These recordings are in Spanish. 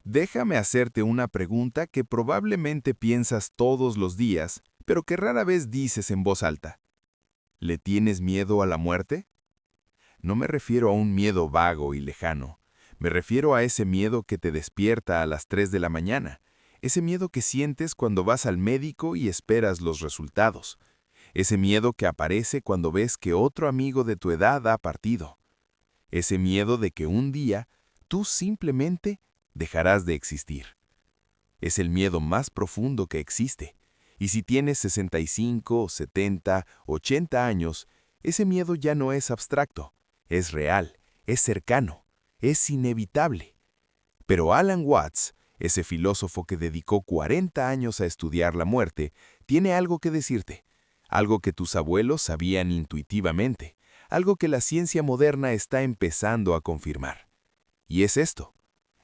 Déjame hacerte una pregunta que probablemente piensas todos los días, pero que rara vez dices en voz alta. ¿Le tienes miedo a la muerte? No me refiero a un miedo vago y lejano. Me refiero a ese miedo que te despierta a las 3 de la mañana. Ese miedo que sientes cuando vas al médico y esperas los resultados. Ese miedo que aparece cuando ves que otro amigo de tu edad ha partido. Ese miedo de que un día tú simplemente dejarás de existir. Es el miedo más profundo que existe. Y si tienes 65, 70, 80 años, ese miedo ya no es abstracto, es real, es cercano, es inevitable. Pero Alan Watts, ese filósofo que dedicó 40 años a estudiar la muerte, tiene algo que decirte, algo que tus abuelos sabían intuitivamente, algo que la ciencia moderna está empezando a confirmar. Y es esto: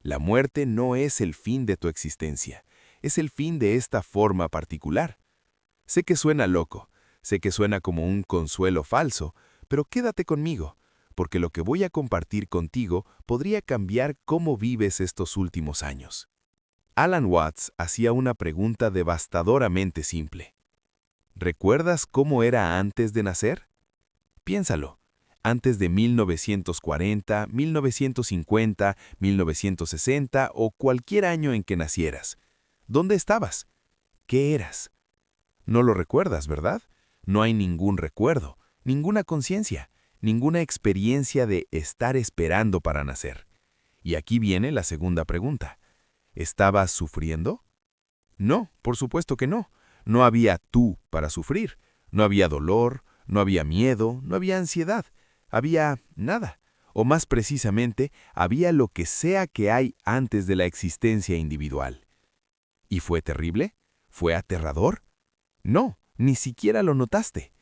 la muerte no es el fin de tu existencia, es el fin de esta forma particular. Sé que suena loco, sé que suena como un consuelo falso, pero quédate conmigo, porque lo que voy a compartir contigo podría cambiar cómo vives estos últimos años. Alan Watts hacía una pregunta devastadoramente simple. ¿Recuerdas cómo era antes de nacer? Piénsalo. Antes de 1940, 1950, 1960 o cualquier año en que nacieras. ¿Dónde estabas? ¿Qué eras? No lo recuerdas, ¿verdad? No hay ningún recuerdo, ninguna conciencia, ninguna experiencia de estar esperando para nacer. Y aquí viene la segunda pregunta. ¿Estabas sufriendo? No, por supuesto que no. No había tú para sufrir. No había dolor, no había miedo, no había ansiedad. Había nada. O más precisamente, había lo que sea que hay antes de la existencia individual. ¿Y fue terrible? ¿Fue aterrador? No, ni siquiera lo notaste.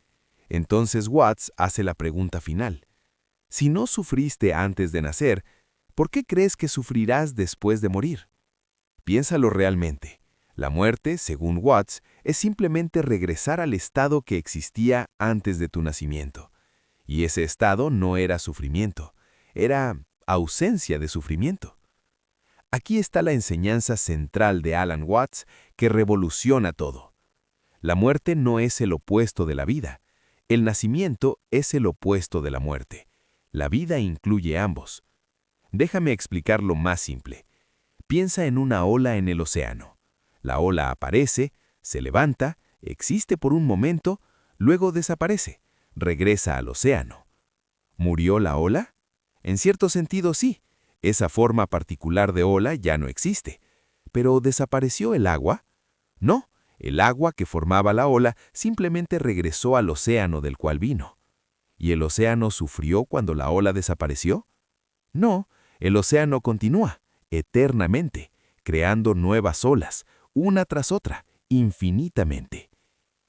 Entonces Watts hace la pregunta final. Si no sufriste antes de nacer, ¿por qué crees que sufrirás después de morir? Piénsalo realmente. La muerte, según Watts, es simplemente regresar al estado que existía antes de tu nacimiento. Y ese estado no era sufrimiento, era ausencia de sufrimiento. Aquí está la enseñanza central de Alan Watts que revoluciona todo. La muerte no es el opuesto de la vida. El nacimiento es el opuesto de la muerte. La vida incluye ambos. Déjame explicarlo más simple. Piensa en una ola en el océano. La ola aparece, se levanta, existe por un momento, luego desaparece, regresa al océano. ¿Murió la ola? En cierto sentido sí. Esa forma particular de ola ya no existe. ¿Pero desapareció el agua? No. El agua que formaba la ola simplemente regresó al océano del cual vino. ¿Y el océano sufrió cuando la ola desapareció? No, el océano continúa, eternamente, creando nuevas olas, una tras otra, infinitamente.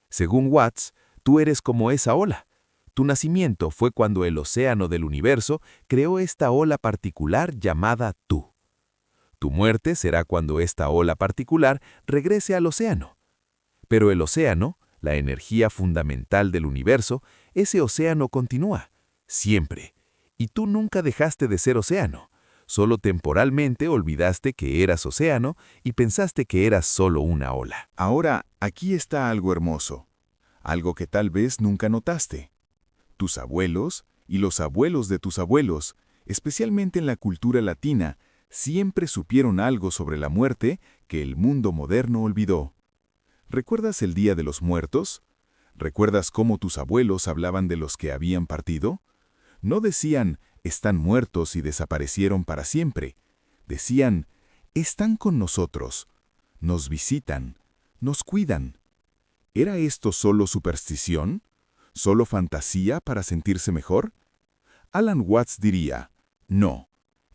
Según Watts, tú eres como esa ola. Tu nacimiento fue cuando el océano del universo creó esta ola particular llamada tú. Tu muerte será cuando esta ola particular regrese al océano. Pero el océano, la energía fundamental del universo, ese océano continúa, siempre. Y tú nunca dejaste de ser océano. Solo temporalmente olvidaste que eras océano y pensaste que eras solo una ola. Ahora, aquí está algo hermoso, algo que tal vez nunca notaste. Tus abuelos y los abuelos de tus abuelos, especialmente en la cultura latina, siempre supieron algo sobre la muerte que el mundo moderno olvidó. ¿Recuerdas el Día de los Muertos? ¿Recuerdas cómo tus abuelos hablaban de los que habían partido? No decían, están muertos y desaparecieron para siempre. Decían, están con nosotros, nos visitan, nos cuidan. ¿Era esto solo superstición? ¿Solo fantasía para sentirse mejor? Alan Watts diría, no,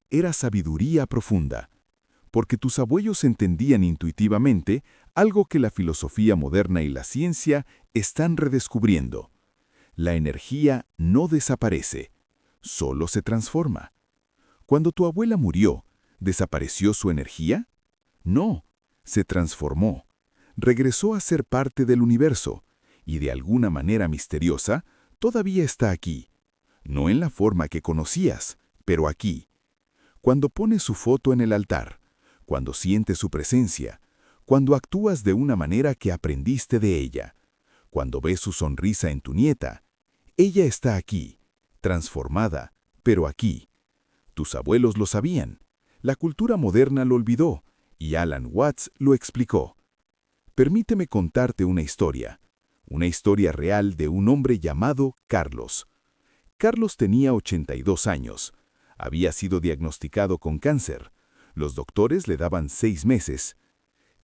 era sabiduría profunda, porque tus abuelos entendían intuitivamente algo que la filosofía moderna y la ciencia están redescubriendo. La energía no desaparece, solo se transforma. Cuando tu abuela murió, ¿desapareció su energía? No, se transformó. Regresó a ser parte del universo y de alguna manera misteriosa todavía está aquí. No en la forma que conocías, pero aquí. Cuando pones su foto en el altar, cuando sientes su presencia, cuando actúas de una manera que aprendiste de ella, cuando ves su sonrisa en tu nieta. Ella está aquí, transformada, pero aquí. Tus abuelos lo sabían. La cultura moderna lo olvidó, y Alan Watts lo explicó. Permíteme contarte una historia real de un hombre llamado Carlos. Carlos tenía 82 años. Había sido diagnosticado con cáncer. Los doctores le daban 6 meses.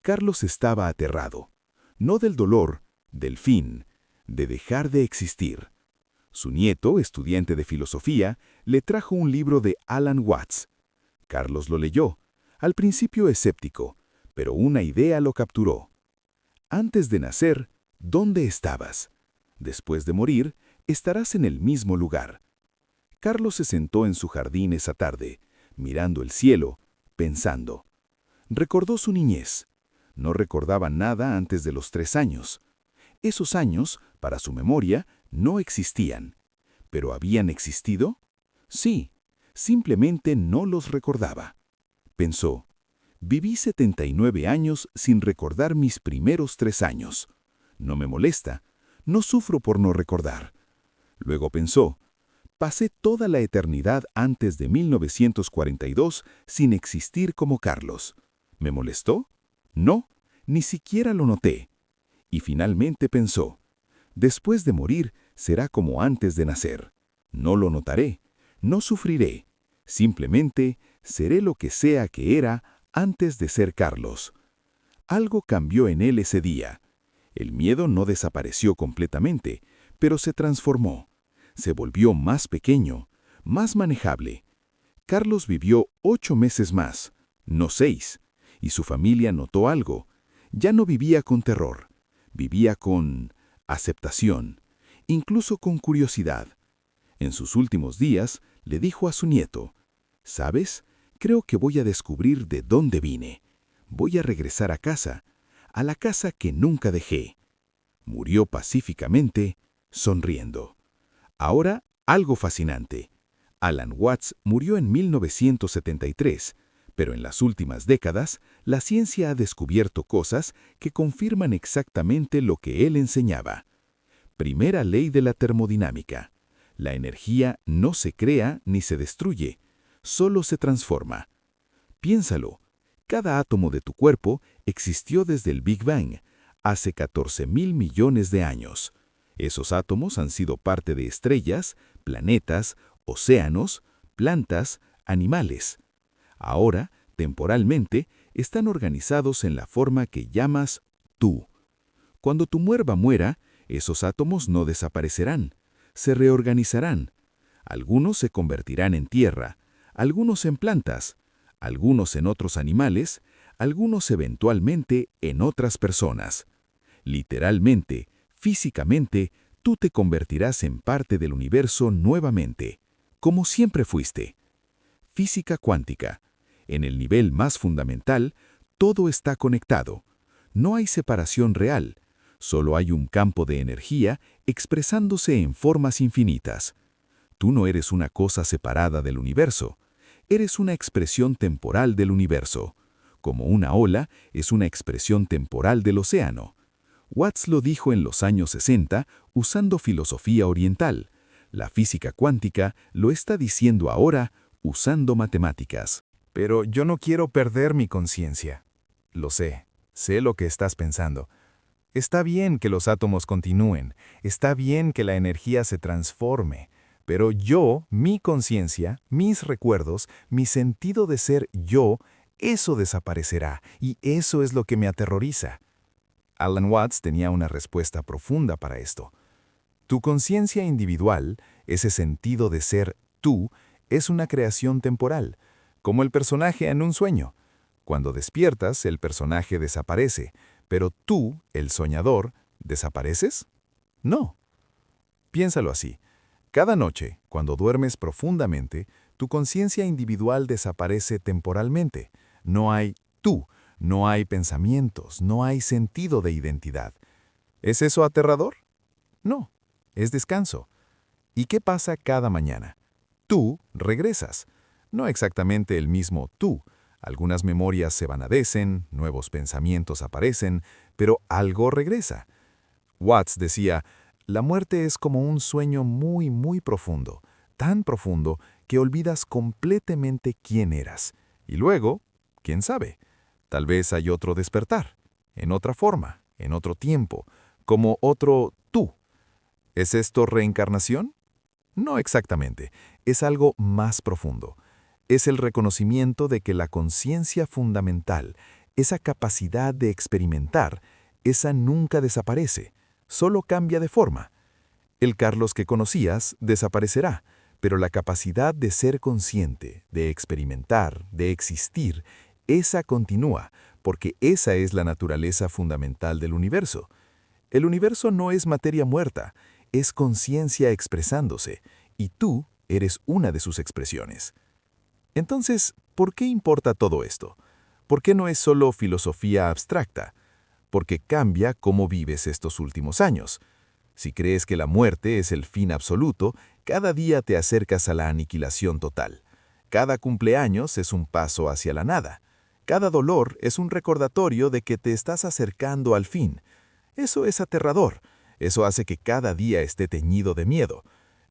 Carlos estaba aterrado. No del dolor, del fin, de dejar de existir. Su nieto, estudiante de filosofía, le trajo un libro de Alan Watts. Carlos lo leyó, al principio escéptico, pero una idea lo capturó. Antes de nacer, ¿dónde estabas? Después de morir, estarás en el mismo lugar. Carlos se sentó en su jardín esa tarde, mirando el cielo, pensando. Recordó su niñez. No recordaba nada antes de los 3 años. Esos años, para su memoria, no existían. ¿Pero habían existido? Sí, simplemente no los recordaba. Pensó, viví 79 años sin recordar mis primeros 3 años. No me molesta, no sufro por no recordar. Luego pensó, pasé toda la eternidad antes de 1942 sin existir como Carlos. ¿Me molestó? No, ni siquiera lo noté. Y finalmente pensó, después de morir será como antes de nacer. No lo notaré, no sufriré. Simplemente seré lo que sea que era antes de ser Carlos. Algo cambió en él ese día. El miedo no desapareció completamente, pero se transformó. Se volvió más pequeño, más manejable. Carlos vivió 8 meses más, no 6, y su familia notó algo. Ya no vivía con terror, vivía con aceptación, incluso con curiosidad. En sus últimos días le dijo a su nieto, ¿sabes? Creo que voy a descubrir de dónde vine. Voy a regresar a la casa que nunca dejé. Murió pacíficamente, sonriendo. Ahora, algo fascinante. Alan Watts murió en 1973, pero en las últimas décadas, la ciencia ha descubierto cosas que confirman exactamente lo que él enseñaba. Primera ley de la termodinámica. La energía no se crea ni se destruye, solo se transforma. Piénsalo, cada átomo de tu cuerpo existió desde el Big Bang, hace 14.000 millones de años. Esos átomos han sido parte de estrellas, planetas, océanos, plantas, animales. Ahora, temporalmente, están organizados en la forma que llamas tú. Cuando tu muerva muera, esos átomos no desaparecerán, se reorganizarán. Algunos se convertirán en tierra, algunos en plantas, algunos en otros animales, algunos eventualmente en otras personas. Literalmente, físicamente, tú te convertirás en parte del universo nuevamente, como siempre fuiste. Física cuántica. En el nivel más fundamental, todo está conectado. No hay separación real, solo hay un campo de energía expresándose en formas infinitas. Tú no eres una cosa separada del universo, eres una expresión temporal del universo, como una ola es una expresión temporal del océano. Watts lo dijo en los años 60 usando filosofía oriental. La física cuántica lo está diciendo ahora usando matemáticas. Pero yo no quiero perder mi conciencia. Lo sé lo que estás pensando. Está bien que los átomos continúen, está bien que la energía se transforme, pero yo, mi conciencia, mis recuerdos, mi sentido de ser yo, eso desaparecerá, y eso es lo que me aterroriza. Alan Watts tenía una respuesta profunda para esto. Tu conciencia individual, ese sentido de ser tú, es una creación temporal, como el personaje en un sueño. Cuando despiertas, el personaje desaparece, pero tú, el soñador, ¿desapareces? No. Piénsalo así. Cada noche, cuando duermes profundamente, tu conciencia individual desaparece temporalmente. No hay tú, no hay pensamientos, no hay sentido de identidad. ¿Es eso aterrador? No, es descanso. ¿Y qué pasa cada mañana? Tú regresas. No exactamente el mismo tú. Algunas memorias se vanadecen, nuevos pensamientos aparecen, pero algo regresa. Watts decía, la muerte es como un sueño muy, muy profundo, tan profundo que olvidas completamente quién eras. Y luego, quién sabe, tal vez hay otro despertar, en otra forma, en otro tiempo, como otro tú. ¿Es esto reencarnación? No exactamente, es algo más profundo. Es el reconocimiento de que la conciencia fundamental, esa capacidad de experimentar, esa nunca desaparece, solo cambia de forma. El Carlos que conocías desaparecerá, pero la capacidad de ser consciente, de experimentar, de existir, esa continúa, porque esa es la naturaleza fundamental del universo. El universo no es materia muerta, es conciencia expresándose, y tú eres una de sus expresiones. Entonces, ¿por qué importa todo esto? ¿Por qué no es solo filosofía abstracta? Porque cambia cómo vives estos últimos años. Si crees que la muerte es el fin absoluto, cada día te acercas a la aniquilación total. Cada cumpleaños es un paso hacia la nada. Cada dolor es un recordatorio de que te estás acercando al fin. Eso es aterrador. Eso hace que cada día esté teñido de miedo.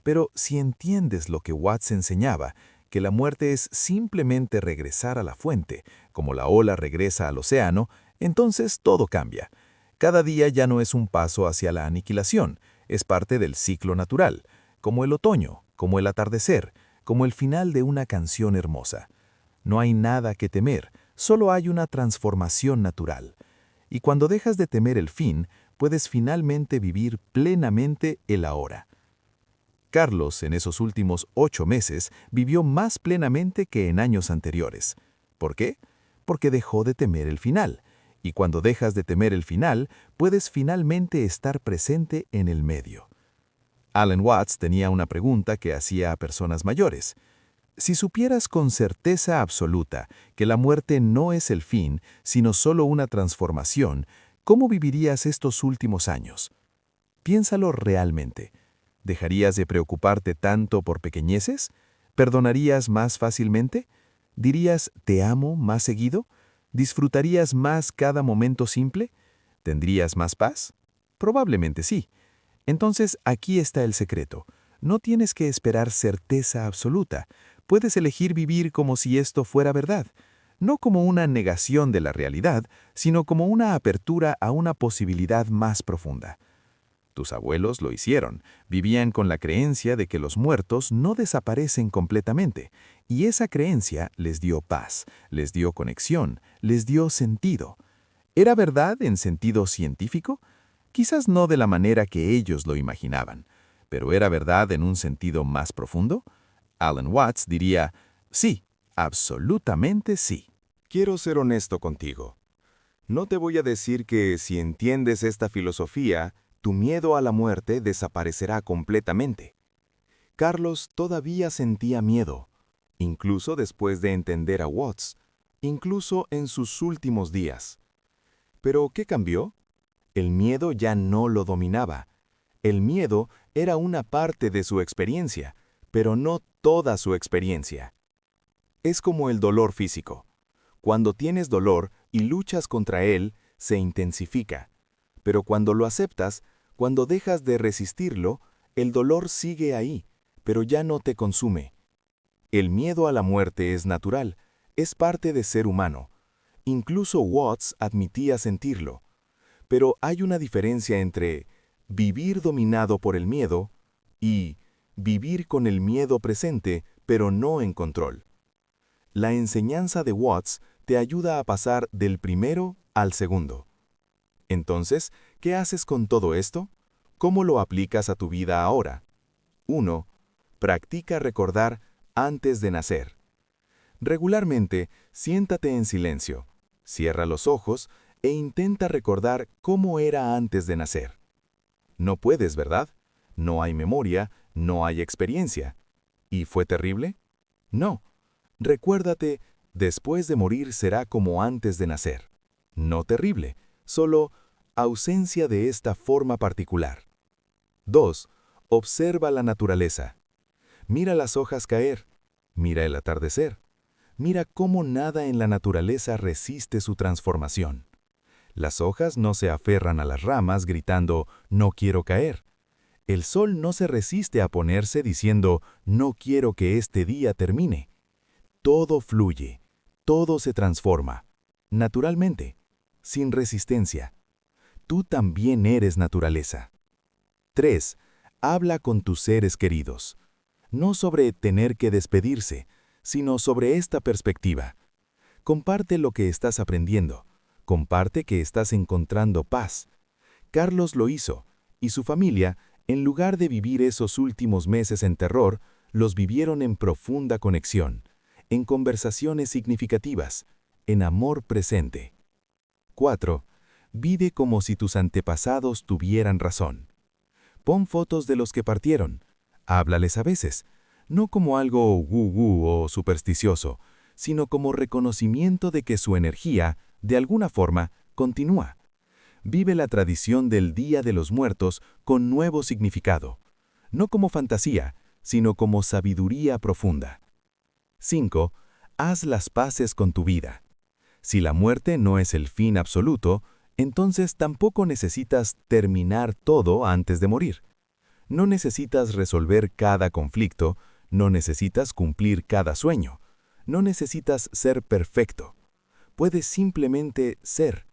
Pero si entiendes lo que Watts enseñaba, que la muerte es simplemente regresar a la fuente, como la ola regresa al océano, entonces todo cambia. Cada día ya no es un paso hacia la aniquilación, es parte del ciclo natural, como el otoño, como el atardecer, como el final de una canción hermosa. No hay nada que temer, solo hay una transformación natural. Y cuando dejas de temer el fin, puedes finalmente vivir plenamente el ahora. Carlos, en esos últimos 8 meses, vivió más plenamente que en años anteriores. ¿Por qué? Porque dejó de temer el final. Y cuando dejas de temer el final, puedes finalmente estar presente en el medio. Alan Watts tenía una pregunta que hacía a personas mayores. Si supieras con certeza absoluta que la muerte no es el fin, sino solo una transformación, ¿cómo vivirías estos últimos años? Piénsalo realmente. ¿Dejarías de preocuparte tanto por pequeñeces? ¿Perdonarías más fácilmente? ¿Dirías te amo más seguido? ¿Disfrutarías más cada momento simple? ¿Tendrías más paz? Probablemente sí. Entonces aquí está el secreto. No tienes que esperar certeza absoluta. Puedes elegir vivir como si esto fuera verdad. No como una negación de la realidad, sino como una apertura a una posibilidad más profunda. Tus abuelos lo hicieron, vivían con la creencia de que los muertos no desaparecen completamente, y esa creencia les dio paz, les dio conexión, les dio sentido. ¿Era verdad en sentido científico? Quizás no de la manera que ellos lo imaginaban, pero ¿era verdad en un sentido más profundo? Alan Watts diría, sí, absolutamente sí. Quiero ser honesto contigo. No te voy a decir que si entiendes esta filosofía, tu miedo a la muerte desaparecerá completamente. Carlos todavía sentía miedo, incluso después de entender a Watts, incluso en sus últimos días. ¿Pero qué cambió? El miedo ya no lo dominaba. El miedo era una parte de su experiencia, pero no toda su experiencia. Es como el dolor físico. Cuando tienes dolor y luchas contra él, se intensifica. Pero cuando lo aceptas, cuando dejas de resistirlo, el dolor sigue ahí, pero ya no te consume. El miedo a la muerte es natural, es parte de ser humano. Incluso Watts admitía sentirlo. Pero hay una diferencia entre vivir dominado por el miedo y vivir con el miedo presente, pero no en control. La enseñanza de Watts te ayuda a pasar del primero al segundo. Entonces, ¿qué haces con todo esto? ¿Cómo lo aplicas a tu vida ahora? 1. Practica recordar antes de nacer. Regularmente, siéntate en silencio, cierra los ojos e intenta recordar cómo era antes de nacer. No puedes, ¿verdad? No hay memoria, no hay experiencia. ¿Y fue terrible? No. Recuérdate, después de morir será como antes de nacer. No terrible, solo ausencia de esta forma particular. 2. Observa la naturaleza. Mira las hojas caer. Mira el atardecer. Mira cómo nada en la naturaleza resiste su transformación. Las hojas no se aferran a las ramas gritando, no quiero caer. El sol no se resiste a ponerse diciendo, no quiero que este día termine. Todo fluye, todo se transforma, naturalmente, sin resistencia. Tú también eres naturaleza. 3. Habla con tus seres queridos. No sobre tener que despedirse, sino sobre esta perspectiva. Comparte lo que estás aprendiendo. Comparte que estás encontrando paz. Carlos lo hizo, y su familia, en lugar de vivir esos últimos meses en terror, los vivieron en profunda conexión, en conversaciones significativas, en amor presente. 4. Vive como si tus antepasados tuvieran razón. Pon fotos de los que partieron. Háblales a veces, no como algo woo-woo o supersticioso, sino como reconocimiento de que su energía, de alguna forma, continúa. Vive la tradición del Día de los Muertos con nuevo significado, no como fantasía, sino como sabiduría profunda. 5. Haz las paces con tu vida. Si la muerte no es el fin absoluto, entonces tampoco necesitas terminar todo antes de morir. No necesitas resolver cada conflicto, no necesitas cumplir cada sueño, no necesitas ser perfecto. Puedes simplemente ser,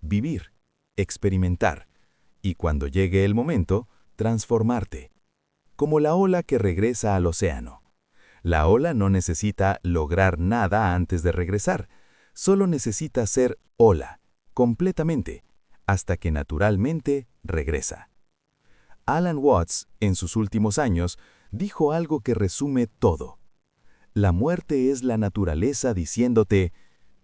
vivir, experimentar, y cuando llegue el momento, transformarte. Como la ola que regresa al océano. La ola no necesita lograr nada antes de regresar, solo necesita ser ola, completamente, hasta que naturalmente regresa. Alan Watts, en sus últimos años, dijo algo que resume todo. La muerte es la naturaleza diciéndote,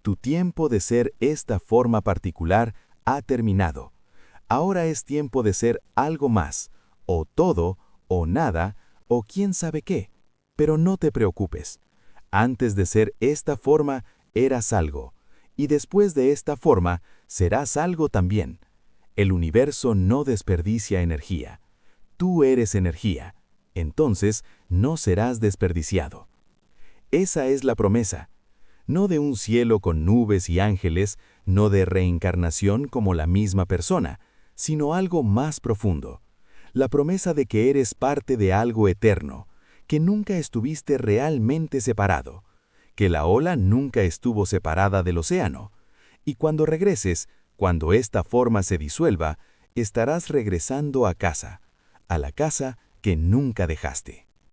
tu tiempo de ser esta forma particular ha terminado. Ahora es tiempo de ser algo más, o todo, o nada, o quién sabe qué. Pero no te preocupes. Antes de ser esta forma, eras algo. Y después de esta forma, serás algo también. El universo no desperdicia energía. Tú eres energía. Entonces, no serás desperdiciado. Esa es la promesa. No de un cielo con nubes y ángeles, no de reencarnación como la misma persona, sino algo más profundo. La promesa de que eres parte de algo eterno, que nunca estuviste realmente separado, que la ola nunca estuvo separada del océano. Y cuando regreses, cuando esta forma se disuelva, estarás regresando a casa, a la casa que nunca dejaste.